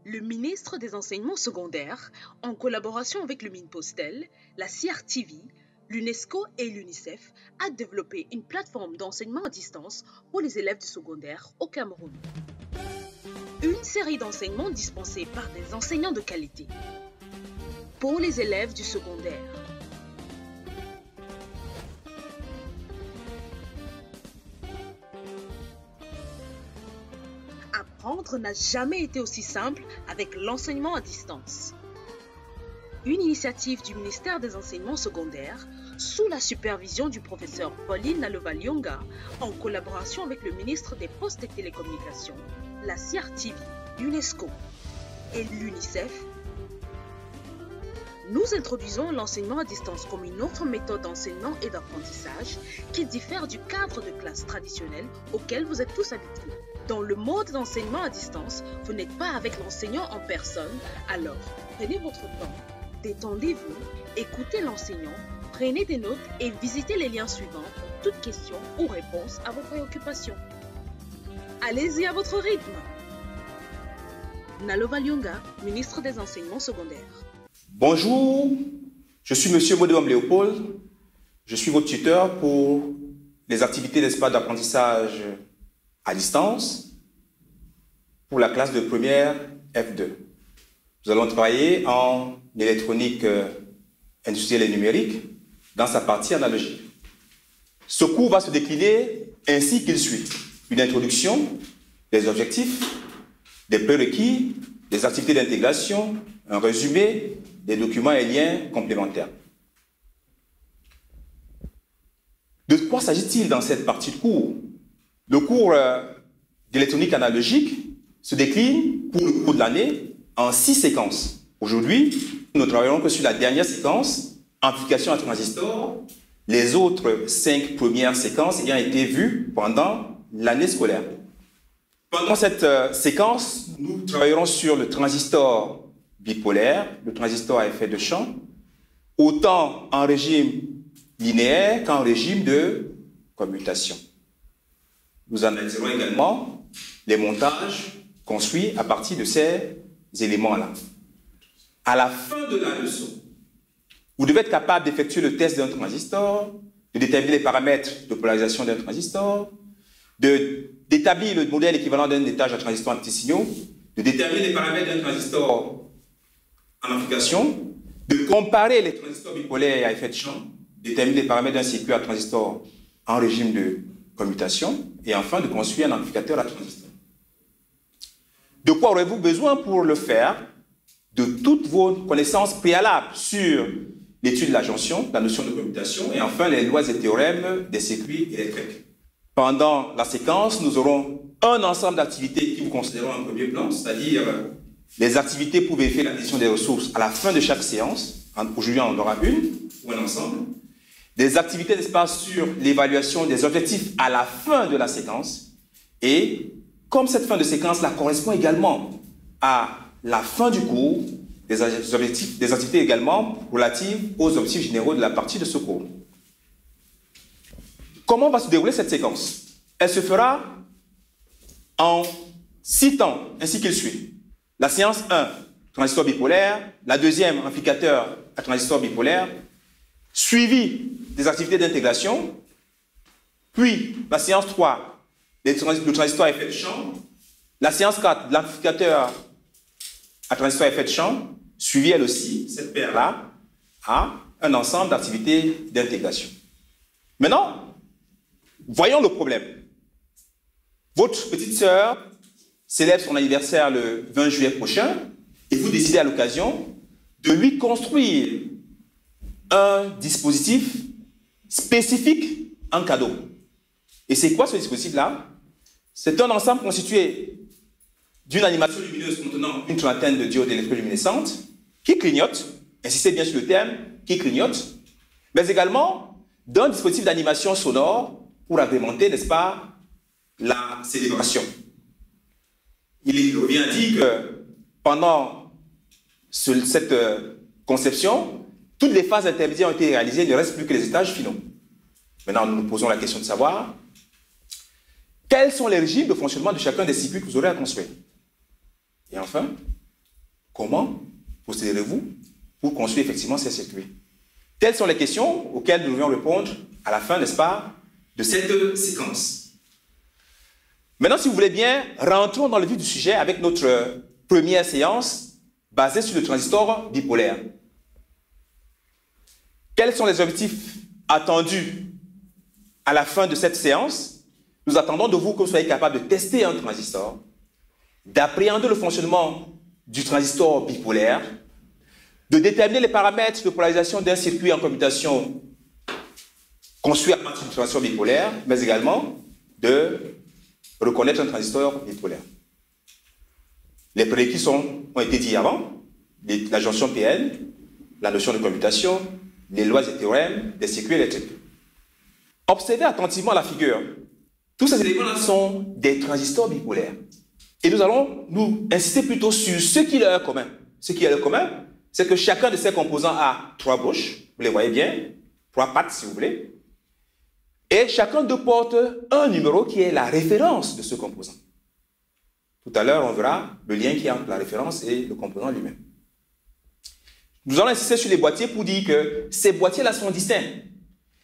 Le ministre des Enseignements secondaires, en collaboration avec le Minpostel, la CRTV, l'UNESCO et l'UNICEF, a développé une plateforme d'enseignement à distance pour les élèves du secondaire au Cameroun. Une série d'enseignements dispensés par des enseignants de qualité pour les élèves du secondaire. Apprendre n'a jamais été aussi simple avec l'enseignement à distance. Une initiative du ministère des Enseignements secondaires sous la supervision du professeur Pauline Nalova-Lyonga en collaboration avec le ministre des Postes et Télécommunications, la CRTV, l'UNESCO et l'UNICEF. Nous introduisons l'enseignement à distance comme une autre méthode d'enseignement et d'apprentissage qui diffère du cadre de classe traditionnel auquel vous êtes tous habitués. Dans le mode d'enseignement à distance, vous n'êtes pas avec l'enseignant en personne, alors prenez votre temps, détendez-vous, écoutez l'enseignant, prenez des notes et visitez les liens suivants pour toute question ou réponse à vos préoccupations. Allez-y à votre rythme. Nalova-Lyonga, ministre des Enseignements secondaires. Bonjour, je suis Monsieur Modéom Léopold. Je suis votre tuteur pour les activités d'espace d'apprentissage à distance pour la classe de première F2. Nous allons travailler en électronique industrielle et numérique dans sa partie analogique. Ce cours va se décliner ainsi qu'il suit. Une introduction, des objectifs, des prérequis, des activités d'intégration, un résumé, des documents et liens complémentaires. De quoi s'agit-il dans cette partie de cours? Le cours d'électronique analogique se décline pour le cours de l'année en 6 séquences. Aujourd'hui, nous ne travaillerons que sur la dernière séquence, amplification à transistor. Les autres 5 premières séquences ayant été vues pendant l'année scolaire. Pendant cette séquence, nous travaillerons sur le transistor bipolaire, le transistor à effet de champ, autant en régime linéaire qu'en régime de commutation. Nous analyserons également les montages construits à partir de ces éléments-là. À la fin de la leçon, vous devez être capable d'effectuer le test d'un transistor, de déterminer les paramètres de polarisation d'un transistor, d'établir le modèle équivalent d'un étage à transistor antisignaux, de déterminer les paramètres d'un transistor en amplification, de comparer les transistors bipolaires à effet de champ, déterminer les paramètres d'un circuit à transistor en régime de commutation, et enfin de construire un amplificateur à transistor. De quoi aurez-vous besoin pour le faire? De toutes vos connaissances préalables sur l'étude de la jonction, la notion de commutation, et enfin les lois et théorèmes des circuits électriques. Pendant la séquence, nous aurons un ensemble d'activités qui vous considérons en premier plan, c'est-à-dire les activités pour vérifier la gestion des ressources à la fin de chaque séance. Aujourd'hui, on en aura une, ou un ensemble. Des activités d'espace sur l'évaluation des objectifs à la fin de la séquence. Et comme cette fin de séquence-là correspond également à la fin du cours, des activités également relatives aux objectifs généraux de la partie de ce cours. Comment va se dérouler cette séquence? Elle se fera en 6 temps, ainsi qu'il suit. La séance 1, transistor bipolaire. La deuxième, amplificateur à transistor bipolaire. Suivi des activités d'intégration. Puis, la séance 3, le transistor à effet de champ. La séance 4, l'amplificateur à transistor à effet de champ. Suivi, elle aussi, cette paire-là, à un ensemble d'activités d'intégration. Maintenant, voyons le problème. Votre petite sœur célèbre son anniversaire le 20 juillet prochain et vous décidez à l'occasion de lui construire un dispositif spécifique en cadeau. Et c'est quoi ce dispositif-là? C'est un ensemble constitué d'une animation lumineuse contenant une trentaine de diodes électroluminescentes qui clignotent, insistez bien sur le terme, qui clignotent, mais également d'un dispositif d'animation sonore pour agrémenter, n'est-ce pas, la célébration. Il revient dire que pendant cette conception, toutes les phases intermédiaires ont été réalisées, il ne reste plus que les étages finaux. Maintenant, nous nous posons la question de savoir quels sont les régimes de fonctionnement de chacun des circuits que vous aurez à construire. Et enfin, Comment procéderez-vous pour construire effectivement ces circuits? Telles sont les questions auxquelles nous devions répondre à la fin, n'est-ce pas, de cette séquence. Maintenant, si vous voulez bien, rentrons dans le vif du sujet avec notre première séance basée sur le transistor bipolaire. Quels sont les objectifs attendus à la fin de cette séance? Nous attendons de vous que vous soyez capable de tester un transistor, d'appréhender le fonctionnement du transistor bipolaire, de déterminer les paramètres de polarisation d'un circuit en commutation construit à partir du transistor bipolaire, mais également de reconnaître un transistor bipolaire. Les prérequis ont été dits avant, la jonction PN, la notion de commutation, les lois et théorèmes des circuits électriques. Observez attentivement la figure. Tous ces éléments-là sont des transistors bipolaires. Et nous allons nous insister plutôt sur ce qui leur est commun. Ce qui est leur commun, c'est que chacun de ces composants a 3 bouches, vous les voyez bien, 3 pattes si vous voulez, et chacun d'eux porte un numéro qui est la référence de ce composant. Tout à l'heure, on verra le lien qui est entre la référence et le composant lui-même. Nous allons insister sur les boîtiers pour dire que ces boîtiers-là sont distincts.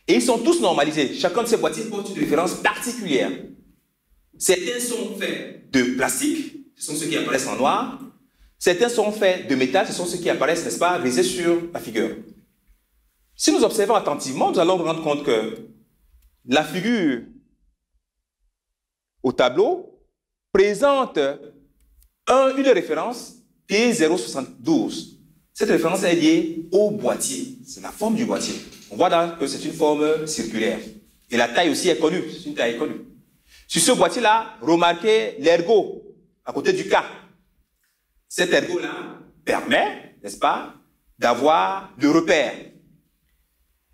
Et ils sont tous normalisés. Chacun de ces boîtiers porte une référence particulière. Certains sont faits de plastique, ce sont ceux qui apparaissent en noir. Certains sont faits de métal, ce sont ceux qui apparaissent, n'est-ce pas, grisés sur la figure. Si nous observons attentivement, nous allons nous rendre compte que la figure au tableau présente une référence P072. Cette référence est liée au boîtier. C'est la forme du boîtier. On voit là que c'est une forme circulaire. Et la taille aussi est connue. C'est une taille connue. Sur ce boîtier-là, remarquez l'ergot à côté du K. Cet ergot-là permet, n'est-ce pas, d'avoir le repère.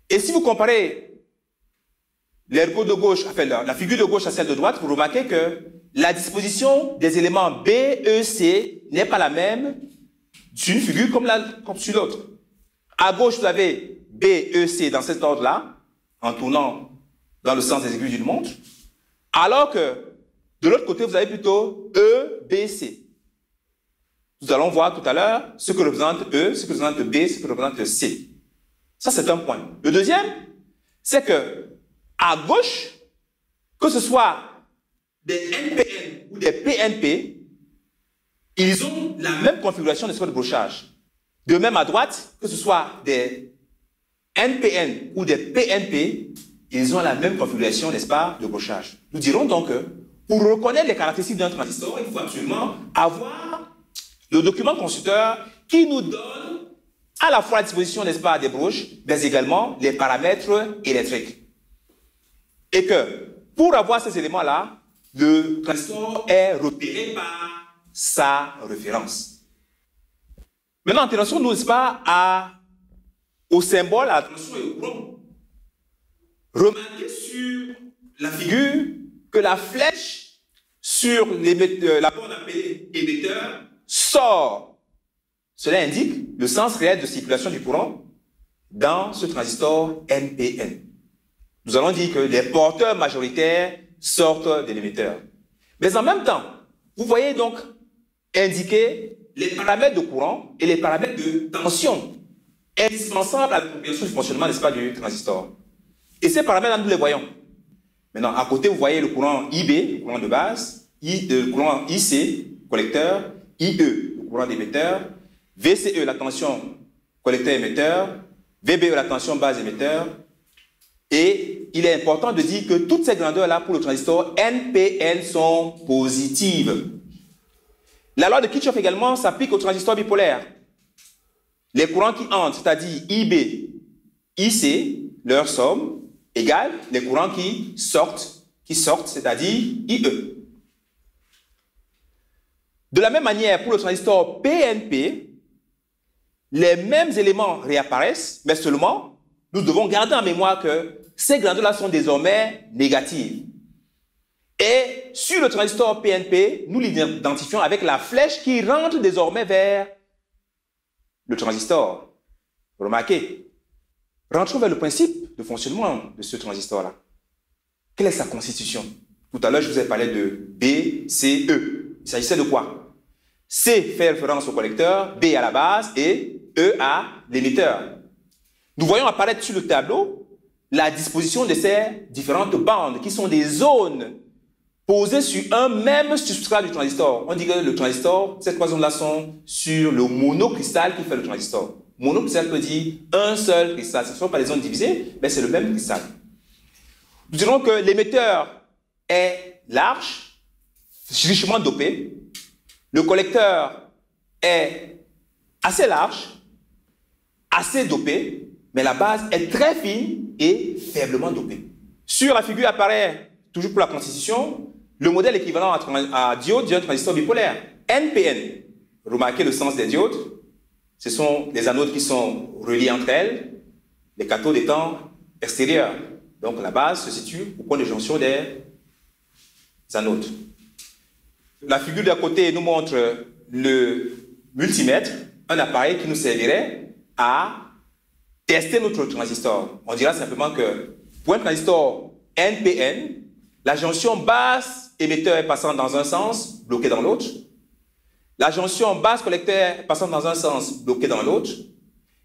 Et si vous comparez l'ergot de gauche, enfin la figure de gauche à celle de droite, vous remarquez que la disposition des éléments B, E, C n'est pas la même d'une figure comme sur l'autre. À gauche, vous avez B, E, C dans cet ordre-là, en tournant dans le sens des aiguilles d'une montre, alors que de l'autre côté, vous avez plutôt E, B, C. Nous allons voir tout à l'heure ce que représente E, ce que représente B, ce que représente C. Ça, c'est un point. Le deuxième, c'est que à gauche, que ce soit des NPN ou des PNP, ils ont la même configuration de brochage. De même à droite, que ce soit des NPN ou des PNP, ils ont la même configuration, n'est-ce pas, de brochage. Nous dirons donc que pour reconnaître les caractéristiques d'un transistor, il faut absolument avoir le document constructeur qui nous donne à la fois la disposition, n'est-ce pas, des broches, mais également les paramètres électriques. Et que pour avoir ces éléments-là, le transistor est repéré par sa référence. Maintenant, intéressons-nous, n'est-ce pas, au symbole, à l'attention et au courant. Remarquez sur la figure que la flèche sur la borne appelée émetteur sort. Cela indique le sens réel de circulation du courant dans ce transistor NPN. Nous allons dire que les porteurs majoritaires sortent de l'émetteur. Mais en même temps, vous voyez donc indiquer les paramètres de courant et les paramètres de tension indispensables à la compréhension du fonctionnement, n'est-ce pas, du transistor. Et ces paramètres-là, nous les voyons. Maintenant, à côté, vous voyez le courant IB, le courant de base, le courant IC, collecteur, IE, le courant d'émetteur, VCE, la tension collecteur-émetteur, VBE, la tension base-émetteur. Et il est important de dire que toutes ces grandeurs-là pour le transistor NPN sont positives. La loi de Kirchhoff également s'applique au transistor bipolaire. Les courants qui entrent, c'est-à-dire IB, IC, leur somme, égale les courants qui sortent, c'est-à-dire IE. De la même manière, pour le transistor PNP, les mêmes éléments réapparaissent, mais seulement, nous devons garder en mémoire que ces grandeurs-là sont désormais négatives. Et sur le transistor PNP, nous l'identifions avec la flèche qui rentre désormais vers le transistor. Remarquez, rentrons vers le principe de fonctionnement de ce transistor-là. Quelle est sa constitution? Tout à l'heure, je vous ai parlé de BCE. Il s'agissait de quoi? C fait référence au collecteur, B à la base et E à l'émetteur. Nous voyons apparaître sur le tableau la disposition de ces différentes bandes qui sont des zones posées sur un même substrat du transistor. On dit que le transistor, ces trois zones-là sont sur le monocristal qui fait le transistor. Monocristal peut dire un seul cristal. Ce ne sont pas des zones divisées, mais c'est le même cristal. Nous dirons que l'émetteur est large, richement dopé. Le collecteur est assez large, assez dopé, mais la base est très fine et faiblement dopée. Sur la figure apparaît, toujours pour la constitution, le modèle équivalent à diode d'un transistor bipolaire, NPN. Remarquez le sens des diodes. Ce sont des anodes qui sont reliées entre elles, les cathodes étant extérieures. Donc la base se situe au point de jonction des anodes. La figure d'à côté nous montre le multimètre, un appareil qui nous servirait à tester notre transistor. On dira simplement que pour un transistor NPN, la jonction base émetteur passant dans un sens, bloquée dans l'autre. La jonction base collecteur passant dans un sens, bloquée dans l'autre.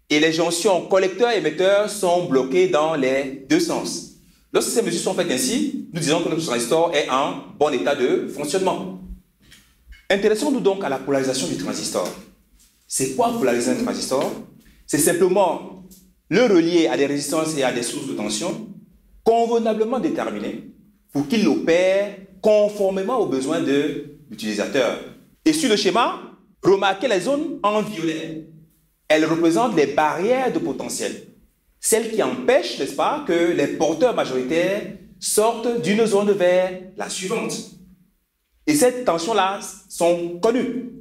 Et les jonctions collecteur-émetteur sont bloquées dans les deux sens. Lorsque ces mesures sont faites ainsi, nous disons que notre transistor est en bon état de fonctionnement. Intéressons-nous donc à la polarisation du transistor. C'est quoi polariser un transistor? C'est simplement le relier à des résistances et à des sources de tension convenablement déterminées pour qu'il opère conformément aux besoins de l'utilisateur. Et sur le schéma, remarquez les zones en violet. Elles représentent les barrières de potentiel. Celles qui empêchent, n'est-ce pas, que les porteurs majoritaires sortent d'une zone vers la suivante. Et ces tensions-là sont connues.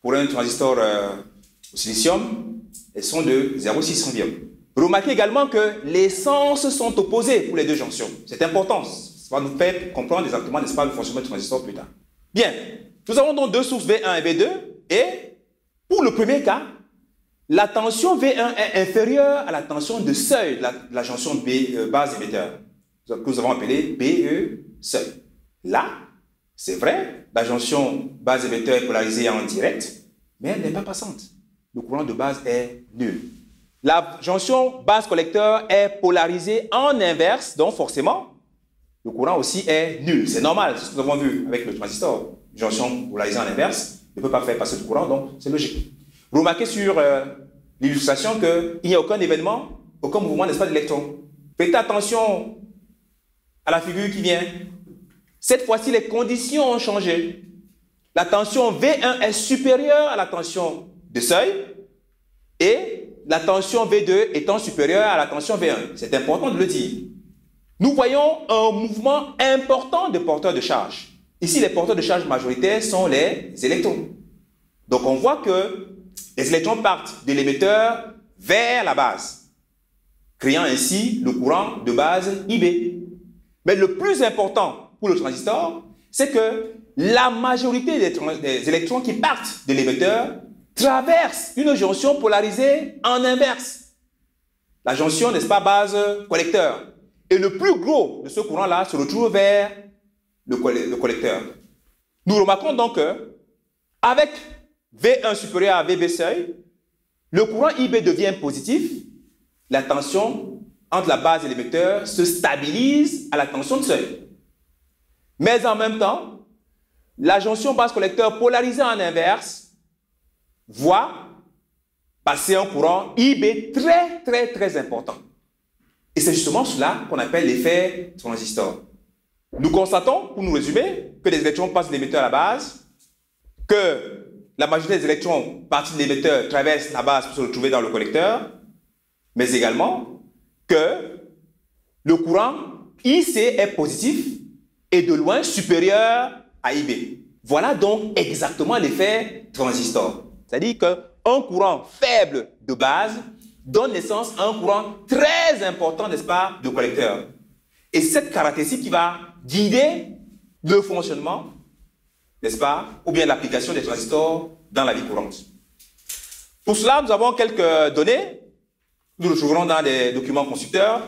Pour un transistor au silicium, elles sont de 0,6 environ. Remarquez également que les sens sont opposés pour les deux jonctions. C'est important. Ça va nous faire comprendre exactement, n'est-ce pas, le fonctionnement du transistor plus tard. Bien. Nous avons donc deux sources V1 et V2. Et pour le premier cas, la tension V1 est inférieure à la tension de seuil de la jonction base émetteur, que nous avons appelée BE seuil. Là, c'est vrai, la jonction base émetteur est polarisée en direct, mais elle n'est pas passante. Le courant de base est nul. La jonction base collecteur est polarisée en inverse, donc forcément, le courant aussi est nul. C'est normal, c'est ce que nous avons vu avec le transistor. Une jonction polarisée en inverse ne peut pas faire passer le courant, donc c'est logique. Remarquez sur l'illustration qu'il n'y a aucun événement, aucun mouvement, n'est-ce pas, d'électrons. Faites attention à la figure qui vient. Cette fois-ci, les conditions ont changé. La tension V1 est supérieure à la tension de seuil et la tension V2 étant supérieure à la tension V1. C'est important de le dire. Nous voyons un mouvement important de porteurs de charge. Ici, les porteurs de charge majoritaires sont les électrons. Donc, on voit que les électrons partent de l'émetteur vers la base, créant ainsi le courant de base IB. Mais le plus important pour le transistor, c'est que la majorité des électrons qui partent de l'émetteur traversent une jonction polarisée en inverse. La jonction, n'est-ce pas, base collecteur. Et le plus gros de ce courant-là se retrouve vers le collecteur. Nous remarquons donc que, avec V1 supérieur à VB seuil, le courant IB devient positif, la tension entre la base et l'émetteur se stabilise à la tension de seuil. Mais en même temps, la jonction base collecteur polarisée en inverse voit passer un courant IB très important. Et c'est justement cela qu'on appelle l'effet transistor. Nous constatons, pour nous résumer, que les électrons passent de l'émetteur à la base, que la majorité des électrons partis de l'émetteur traversent la base pour se retrouver dans le collecteur, mais également que le courant IC est positif et de loin supérieur à IB. Voilà donc exactement l'effet transistor. C'est-à-dire qu'un courant faible de base donne naissance à un courant très important, n'est-ce pas, de collecteur. Et cette caractéristique qui va guider le fonctionnement, n'est-ce pas, ou bien l'application des transistors dans la vie courante. Pour cela, nous avons quelques données. Nous le trouverons dans les documents constructeurs,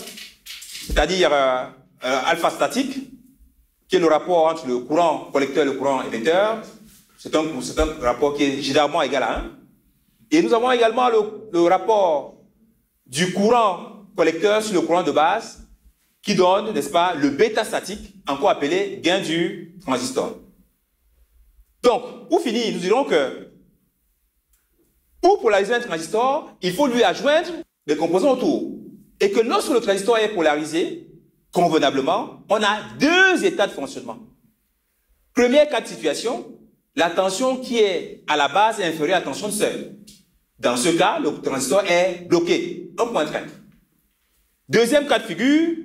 c'est-à-dire alpha statique, qui est le rapport entre le courant collecteur et le courant émetteur, c'est un rapport qui est généralement égal à 1. Et nous avons également le rapport du courant collecteur sur le courant de base qui donne, n'est-ce pas, le bêta statique, encore appelé gain du transistor. Donc, pour finir, nous dirons que pour polariser un transistor, il faut lui adjoindre des composants autour. Et que lorsque le transistor est polarisé, convenablement, on a deux états de fonctionnement. Premier cas de situation, la tension qui est à la base est inférieure à la tension de seuil. Dans ce cas, le transistor est bloqué, 1.13. Deuxième cas de figure,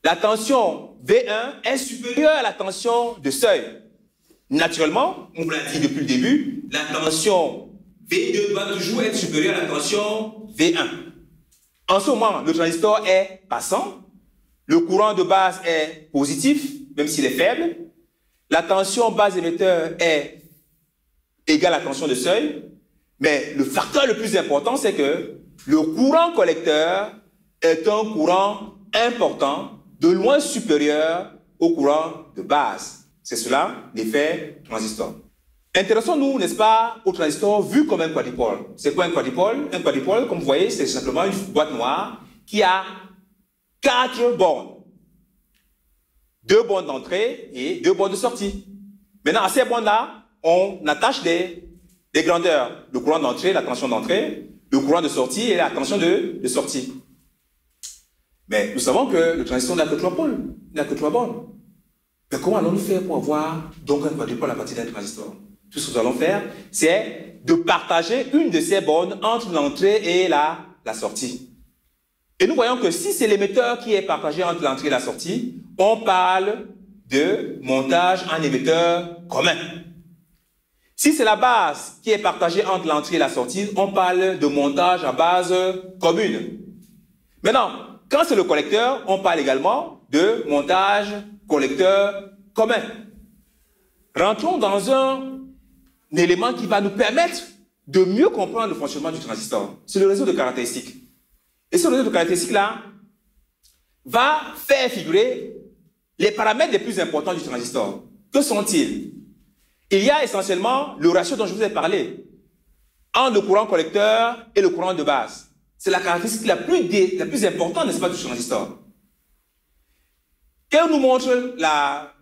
la tension V1 est supérieure à la tension de seuil. Naturellement, on l'a dit depuis le début, la tension V2 doit toujours être supérieure à la tension V1. En ce moment, le transistor est passant, le courant de base est positif, même s'il est faible, la tension base émetteur est égale à la tension de seuil, mais le facteur le plus important, c'est que le courant collecteur est un courant important, de loin supérieur au courant de base. C'est cela l'effet transistor. Intéressons-nous, n'est-ce pas, au transistor vu comme un quadripôle. C'est quoi un quadripôle? Un quadripôle, comme vous voyez, c'est simplement une boîte noire qui a 4 bornes. 2 bornes d'entrée et 2 bornes de sortie. Maintenant, à ces bornes-là, on attache des grandeurs. Le courant d'entrée, la tension d'entrée, le courant de sortie et la tension de sortie. Mais nous savons que le transistor n'a que 3 pôles, il n'a que 3 bornes. Mais comment allons-nous faire pour avoir donc un quadripôle à partir d'un transistor? Tout ce que nous allons faire, c'est de partager une de ces bornes entre l'entrée et la sortie. Et nous voyons que si c'est l'émetteur qui est partagé entre l'entrée et la sortie, on parle de montage en émetteur commun. Si c'est la base qui est partagée entre l'entrée et la sortie, on parle de montage à base commune. Maintenant, quand c'est le collecteur, on parle également de montage collecteur commun. Rentrons dans un élément qui va nous permettre de mieux comprendre le fonctionnement du transistor. C'est le réseau de caractéristiques. Et ce réseau de caractéristiques-là va faire figurer les paramètres les plus importants du transistor. Que sont-ils? Il y a essentiellement le ratio dont je vous ai parlé entre le courant collecteur et le courant de base. C'est la caractéristique la plus importante, n'est-ce pas, du transistor. Qu'elle nous montre la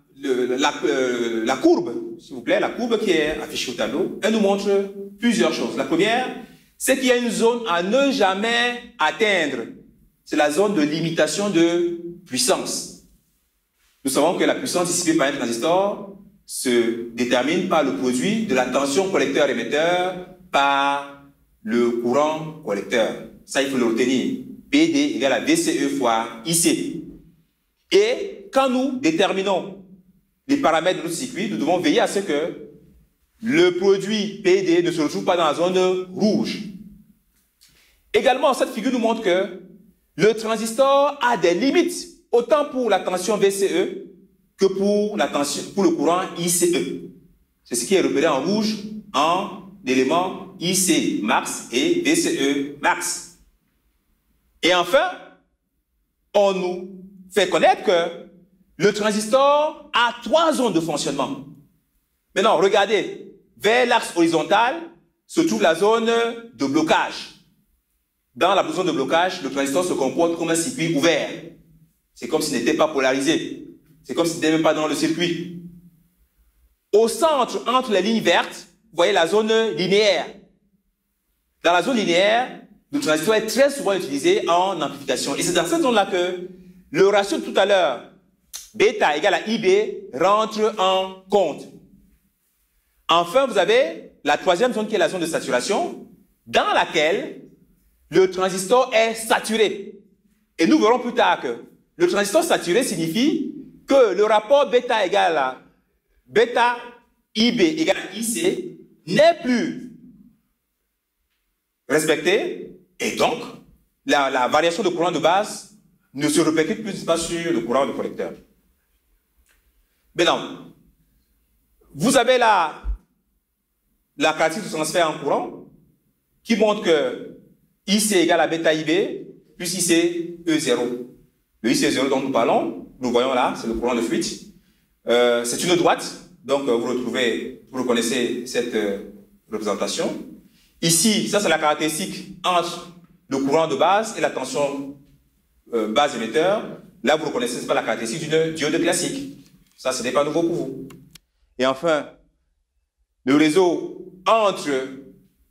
courbe, s'il vous plaît, la courbe qui est affichée au tableau, elle nous montre plusieurs choses. La première, c'est qu'il y a une zone à ne jamais atteindre. C'est la zone de limitation de puissance. Nous savons que la puissance dissipée par un transistor se détermine par le produit de la tension collecteur-émetteur par le courant collecteur. Ça, il faut le retenir. PD égale à VCE fois IC. Et quand nous déterminons les paramètres de notre circuit, nous devons veiller à ce que le produit PD ne se retrouve pas dans la zone rouge. Également, cette figure nous montre que le transistor a des limites, autant pour la tension VCE que pour le courant ICE. C'est ce qui est repéré en rouge en éléments IC max et VCE max. Et enfin, on nous fait connaître que le transistor a 3 zones de fonctionnement. Maintenant, regardez, vers l'axe horizontal se trouve la zone de blocage. Dans la zone de blocage, le transistor se comporte comme un circuit ouvert. C'est comme s'il n'était pas polarisé. C'est comme s'il n'était même pas dans le circuit. Au centre, entre les lignes vertes, vous voyez la zone linéaire. Dans la zone linéaire, le transistor est très souvent utilisé en amplification. Et c'est dans cette zone-là que le ratio de tout à l'heure, bêta égale à IB, rentre en compte. Enfin, vous avez la 3e zone qui est la zone de saturation, dans laquelle le transistor est saturé. Et nous verrons plus tard que le transistor saturé signifie que le rapport bêta égale à bêta IB égale à IC n'est plus respecté, et donc la variation de courant de base ne se répercute plus pas sur le courant de collecteur. Maintenant, vous avez la caractéristique de transfert en courant qui montre que IC égale à bêta IB plus IC E0. Le IC E0 dont nous parlons, nous voyons là, c'est le courant de fuite. C'est une droite Donc, vous reconnaissez cette représentation. Ici, ça c'est la caractéristique entre le courant de base et la tension base émetteur. Là, vous reconnaissez, c'est pas la caractéristique d'une diode classique. Ça, ce n'est pas nouveau pour vous. Et enfin, le réseau entre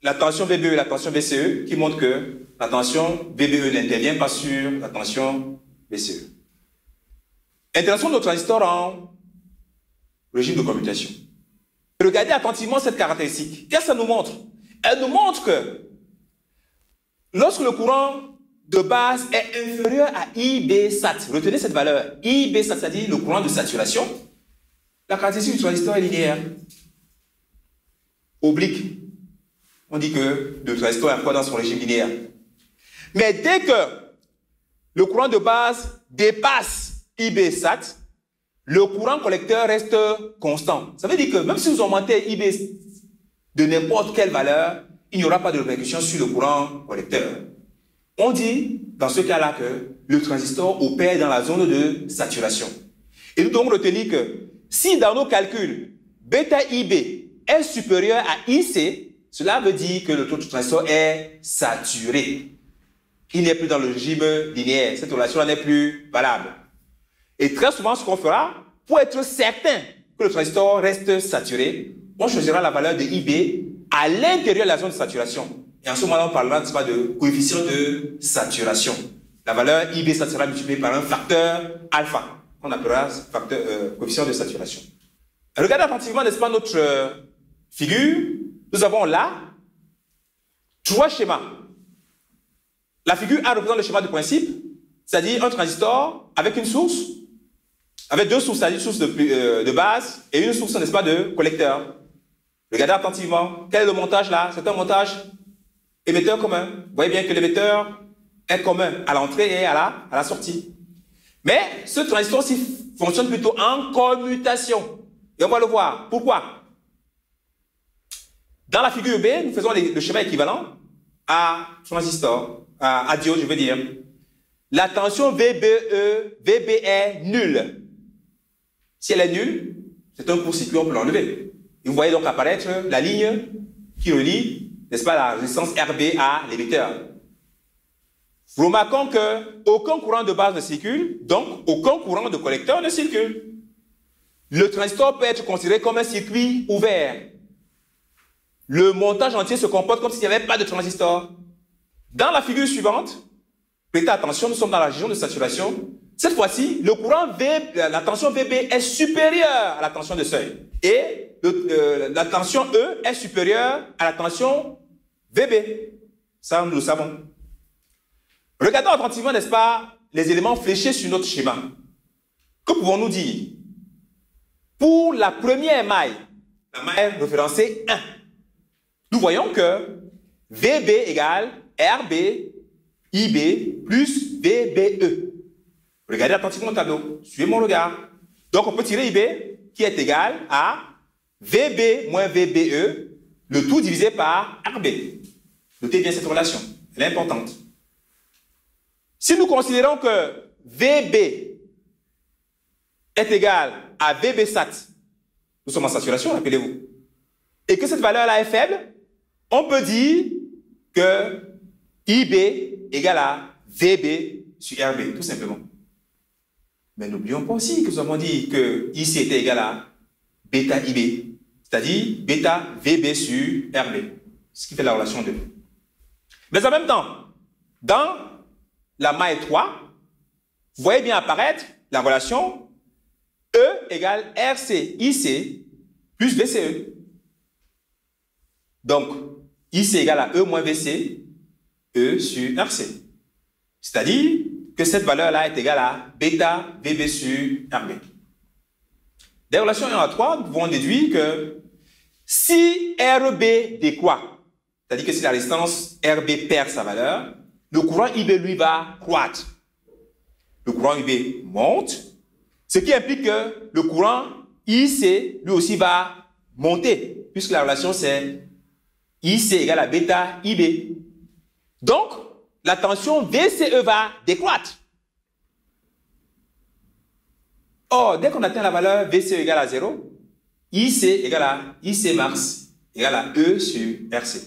la tension VBE et la tension VCE qui montre que la tension VBE n'intervient pas sur la tension VCE. Intéressons nos transistors en régime de commutation. Regardez attentivement cette caractéristique. Qu'est-ce que ça nous montre? Elle nous montre que lorsque le courant de base est inférieur à IB sat, retenez cette valeur, IB sat, c'est-à-dire le courant de saturation, la caractéristique du transistor est linéaire. Oblique. On dit que le transistor est encore dans son régime linéaire. Mais dès que le courant de base dépasse IB sat, le courant collecteur reste constant. Ça veut dire que même si vous augmentez IB de n'importe quelle valeur, il n'y aura pas de répercussion sur le courant collecteur. On dit dans ce cas-là que le transistor opère dans la zone de saturation. Et nous devons retenir que si dans nos calculs, bêta IB est supérieur à IC, cela veut dire que le transistor est saturé. Il n'est plus dans le régime linéaire. Cette relation n'est plus valable. Et très souvent, ce qu'on fera, pour être certain que le transistor reste saturé, on choisira la valeur de IB à l'intérieur de la zone de saturation. Et en ce moment-là, on parlera de coefficient de saturation. La valeur IB sera multipliée par un facteur alpha, qu'on appellera coefficient de saturation. Regardez attentivement, n'est-ce pas, notre figure. Nous avons là 3 schémas. La figure A représente le schéma de principe, c'est-à-dire un transistor avec une source, avec 2 sources, c'est-à-dire une source de base et une source, n'est-ce pas, de collecteur. Regardez attentivement. Quel est le montage là? C'est un montage émetteur commun. Vous voyez bien que l'émetteur est commun à l'entrée et à la sortie. Mais ce transistor-ci fonctionne plutôt en commutation. Et on va le voir. Pourquoi? Dans la figure B, nous faisons le schéma équivalent à transistor, à diode, je veux dire. La tension VB est nulle. Si elle est nulle, c'est un court-circuit, on peut l'enlever. Et vous voyez donc apparaître la ligne qui relie, n'est-ce pas, la résistance RB à l'émetteur. Remarquons qu'aucun courant de base ne circule, donc aucun courant de collecteur ne circule. Le transistor peut être considéré comme un circuit ouvert. Le montage entier se comporte comme s'il n'y avait pas de transistor. Dans la figure suivante, prêtez attention, nous sommes dans la région de saturation. Cette fois-ci, le courant la tension VB est supérieure à la tension de seuil. Et la tension E est supérieure à la tension VB. Ça, nous le savons. Regardons attentivement, n'est-ce pas, les éléments fléchés sur notre schéma. Que pouvons-nous dire? Pour la première maille, la maille référencée 1, nous voyons que VB égale RB IB plus VBE. Regardez attentivement le tableau. Suivez mon regard. Donc, on peut tirer IB qui est égal à VB moins VBE, le tout divisé par RB. Notez bien cette relation. Elle est importante. Si nous considérons que VB est égal à VB sat, nous sommes en saturation, rappelez-vous, et que cette valeur-là est faible, on peut dire que IB égale à VB sur RB, tout simplement. Mais n'oublions pas aussi que nous avons dit que IC était égal à bêta IB, c'est-à-dire bêta VB sur RB, ce qui fait la relation 2. Mais en même temps, dans la maille 3, vous voyez bien apparaître la relation E égale RC IC plus VCE. Donc, IC égale à E moins VC, E sur RC. C'est-à-dire que cette valeur-là est égale à bêta VB sur RB. Des relations 1 à 3, nous pouvons déduire que si RB décroît, c'est-à-dire que si la résistance RB perd sa valeur, le courant IB, lui, va croître. Le courant IB monte, ce qui implique que le courant IC, lui aussi, va monter, puisque la relation, c'est IC égale à bêta IB. Donc, la tension VCE va décroître. Or, dès qu'on atteint la valeur VCE égale à 0, IC égale à IC max égale à E sur RC.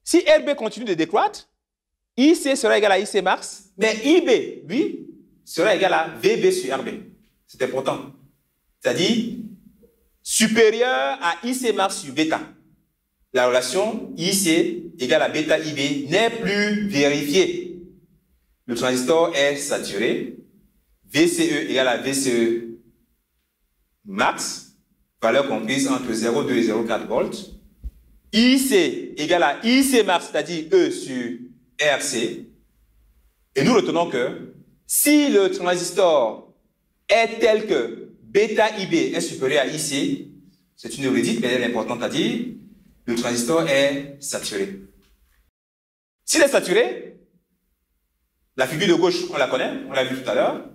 Si RB continue de décroître, IC sera égal à IC max, mais IB, lui, sera égal à VB sur RB. C'est important. C'est-à-dire supérieur à IC max sur bêta. La relation IC égale à bêta IB n'est plus vérifiée. Le transistor est saturé. VCE égale à VCE max, valeur comprise entre 0,2 et 0,4 volts. IC égale à IC max, c'est-à-dire E sur RC. Et nous retenons que si le transistor est tel que bêta IB est supérieur à IC, c'est une redite, mais elle est importante à dire, le transistor est saturé. S'il est saturé, la figure de gauche, on la connaît, on l'a vu tout à l'heure,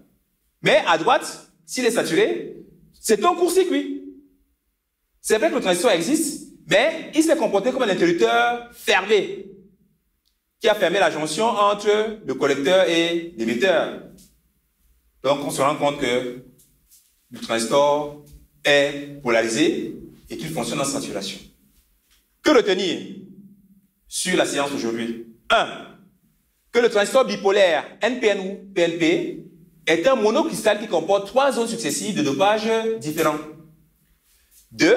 mais à droite, s'il est saturé, c'est un court-circuit. C'est vrai que le transistor existe, mais il s'est comporté comme un interrupteur fermé, qui a fermé la jonction entre le collecteur et l'émetteur. Donc, on se rend compte que le transistor est polarisé et qu'il fonctionne en saturation. Que retenir sur la séance d'aujourd'hui? 1. Que le transistor bipolaire NPN ou PNP est un monocristal qui comporte 3 zones successives de dopage différents. 2.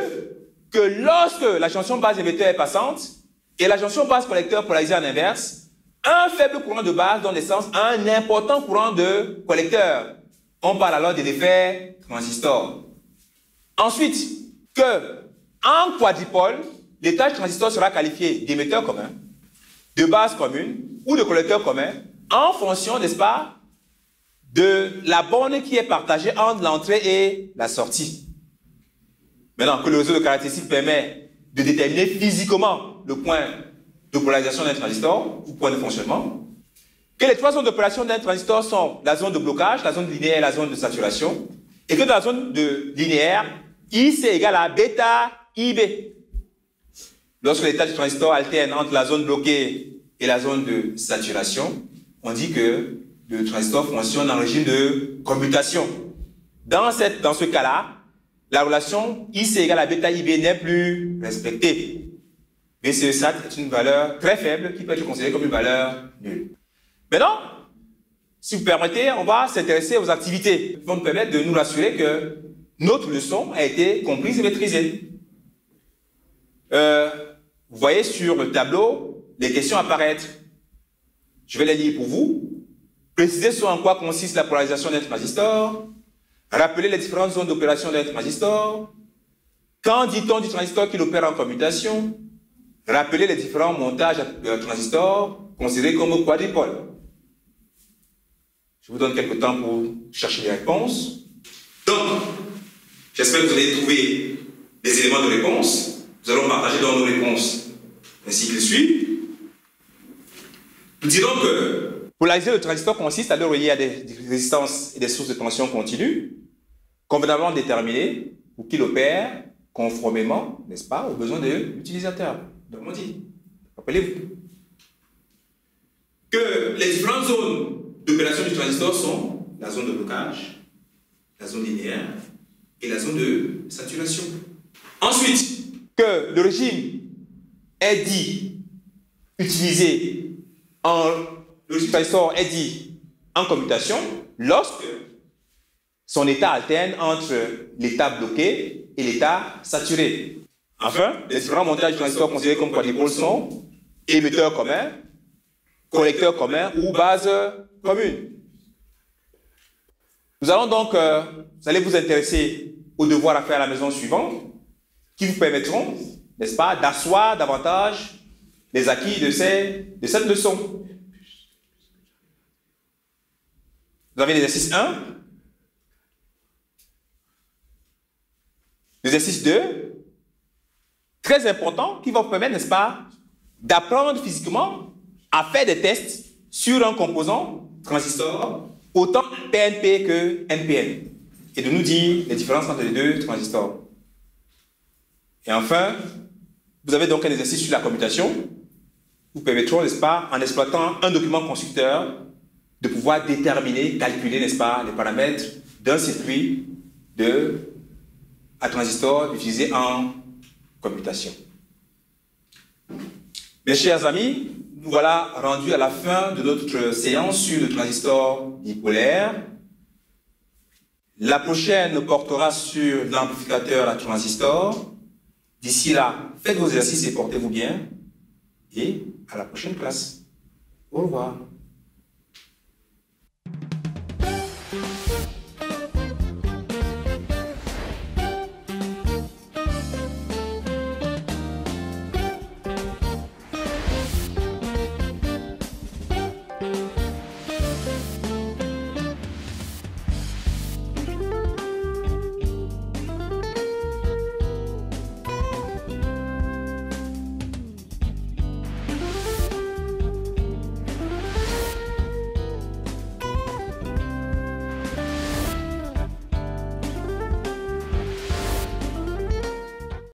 Que lorsque la jonction base émetteur est passante et la jonction base collecteur polarisée en inverse, un faible courant de base donne naissance à un important courant de collecteur. On parle alors de l'effet transistor. Ensuite, que en quadripôle, l'état du transistor sera qualifié d'émetteur commun, de base commune ou de collecteur commun en fonction, n'est-ce pas, de la borne qui est partagée entre l'entrée et la sortie. Maintenant, que le réseau de caractéristiques permet de déterminer physiquement le point de polarisation d'un transistor ou point de fonctionnement, que les 3 zones d'opération d'un transistor sont la zone de blocage, la zone linéaire et la zone de saturation, et que dans la zone de linéaire, IC égale à bêta IB. Lorsque l'état du transistor alterne entre la zone bloquée et la zone de saturation, on dit que le transistor fonctionne en régime de commutation. Dans ce cas-là, la relation IC égale à bêta IB n'est plus respectée. VCE SAT est une valeur très faible qui peut être considérée comme une valeur nulle. Maintenant, si vous permettez, on va s'intéresser aux activités qui vont nous permettre de nous rassurer que notre leçon a été comprise et maîtrisée. Vous voyez sur le tableau les questions apparaître. Je vais les lire pour vous. Précisez sur en quoi consiste la polarisation d'un transistor. Rappelez les différentes zones d'opération d'un transistor. Qu'en dit-on du transistor qui opère en commutation? Rappelez les différents montages de transistors considérés comme quadripoles. Je vous donne quelques temps pour chercher les réponses. Donc, j'espère que vous allez trouver les éléments de réponse. Nous allons partager dans nos réponses ainsi que suit. Nous dirons que polariser le transistor consiste à le relier à des résistances et des sources de tension continues, convenablement déterminées pour qu'il opère conformément, n'est-ce pas, aux besoins de l'utilisateur. Donc, on dit, rappelez-vous que les différentes zones d'opération du transistor sont la zone de blocage, la zone linéaire et la zone de saturation. Ensuite, que le régime est dit utilisé le régime transistor est dit en commutation lorsque son état alterne entre l'état bloqué et l'état saturé. Enfin, les différents montages du transistor considérés comme quadripoles sont émetteur commun, collecteur commun ou base commune. Nous allons donc, vous allez vous intéresser aux devoirs à faire à la maison suivante, qui vous permettront, n'est-ce pas, d'asseoir davantage les acquis de cette leçon. Vous avez l'exercice 1, l'exercice 2, très important, qui va vous permettre, n'est-ce pas, d'apprendre physiquement à faire des tests sur un composant transistor autant PNP que NPN et de nous dire les différences entre les deux transistors. Et enfin, vous avez donc un exercice sur la commutation qui vous permettront, n'est-ce pas, en exploitant un document constructeur, de pouvoir déterminer, calculer, n'est-ce pas, les paramètres d'un circuit à transistor utilisé en commutation. Mes chers amis, nous voilà rendus à la fin de notre séance sur le transistor bipolaire. La prochaine portera sur l'amplificateur à transistor. D'ici là, faites vos exercices et portez-vous bien. Et à la prochaine classe. Au revoir.